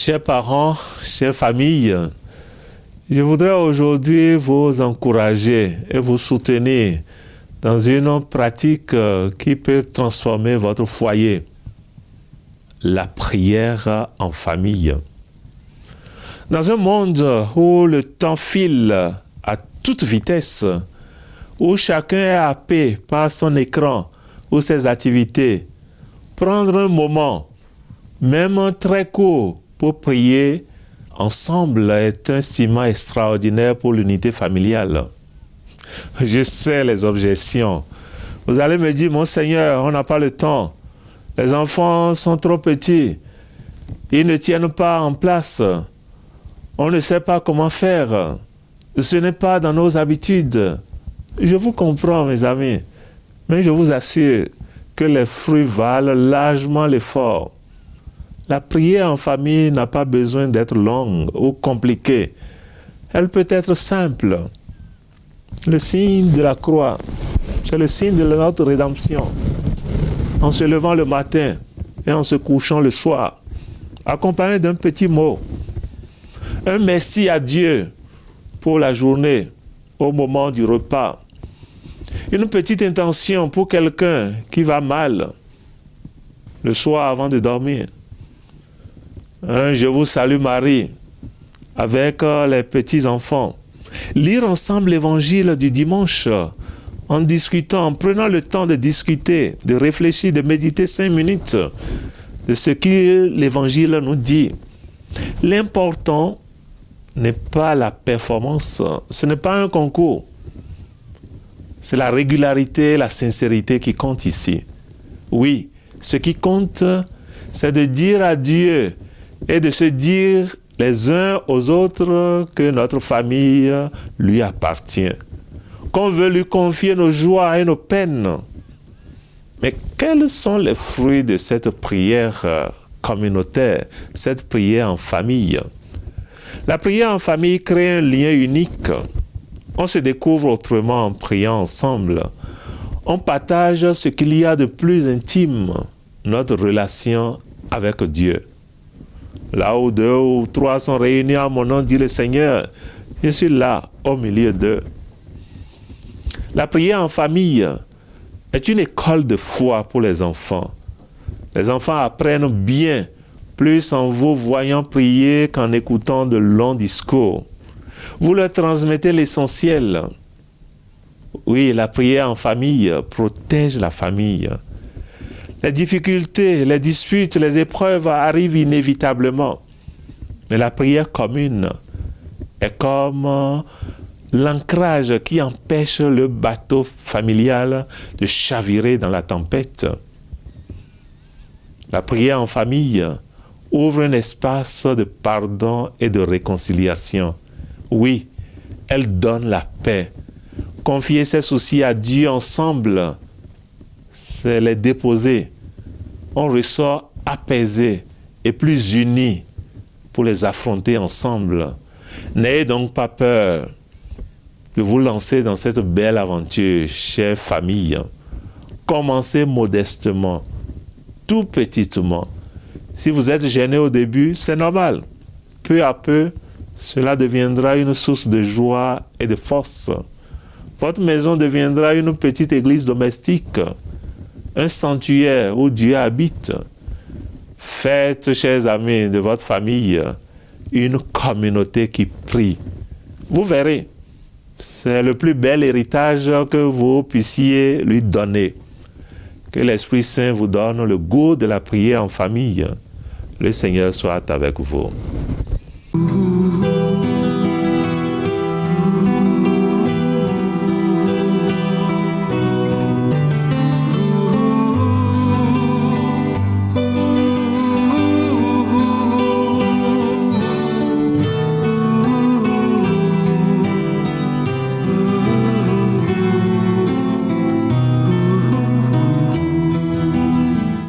Chers parents, chères familles, je voudrais aujourd'hui vous encourager et vous soutenir dans une pratique qui peut transformer votre foyer, la prière en famille. Dans un monde où le temps file à toute vitesse, où chacun est happé par son écran ou ses activités, prendre un moment, même très court, pour prier ensemble est un ciment extraordinaire pour l'unité familiale. Je sais les objections. Vous allez me dire, mon Seigneur, on n'a pas le temps. Les enfants sont trop petits. Ils ne tiennent pas en place. On ne sait pas comment faire. Ce n'est pas dans nos habitudes. Je vous comprends, mes amis. Mais je vous assure que les fruits valent largement l'effort. La prière en famille n'a pas besoin d'être longue ou compliquée. Elle peut être simple. Le signe de la croix, c'est le signe de notre rédemption. En se levant le matin et en se couchant le soir, accompagné d'un petit mot. Un merci à Dieu pour la journée, au moment du repas. Une petite intention pour quelqu'un qui va mal, le soir avant de dormir. Un Je vous salue Marie, avec les petits-enfants. Lire ensemble l'évangile du dimanche, en discutant, en prenant le temps de discuter, de réfléchir, de méditer 5 minutes de ce que l'évangile nous dit. L'important n'est pas la performance, ce n'est pas un concours. C'est la régularité, la sincérité qui compte ici. Oui, ce qui compte, c'est de dire à Dieu et de se dire les uns aux autres que notre famille lui appartient, qu'on veut lui confier nos joies et nos peines. Mais quels sont les fruits de cette prière communautaire, cette prière en famille? La prière en famille crée un lien unique. On se découvre autrement en priant ensemble. On partage ce qu'il y a de plus intime, notre relation avec Dieu. Là où 2 ou 3 sont réunis en mon nom, dit le Seigneur, je suis là, au milieu d'eux. La prière en famille est une école de foi pour les enfants. Les enfants apprennent bien plus en vous voyant prier qu'en écoutant de longs discours. Vous leur transmettez l'essentiel. Oui, la prière en famille protège la famille. Les difficultés, les disputes, les épreuves arrivent inévitablement. Mais la prière commune est comme l'ancrage qui empêche le bateau familial de chavirer dans la tempête. La prière en famille ouvre un espace de pardon et de réconciliation. Oui, elle donne la paix. Confier ses soucis à Dieu ensemble, c'est les déposer. On ressort apaisé et plus unis pour les affronter ensemble. N'ayez donc pas peur de vous lancer dans cette belle aventure, chère famille. Commencez modestement, tout petitement. Si vous êtes gêné au début, c'est normal. Peu à peu, cela deviendra une source de joie et de force. Votre maison deviendra une petite église domestique, un sanctuaire où Dieu habite. Faites, chers amis, de votre famille une communauté qui prie. Vous verrez, c'est le plus bel héritage que vous puissiez lui donner. Que l'Esprit Saint vous donne le goût de la prière en famille. Le Seigneur soit avec vous.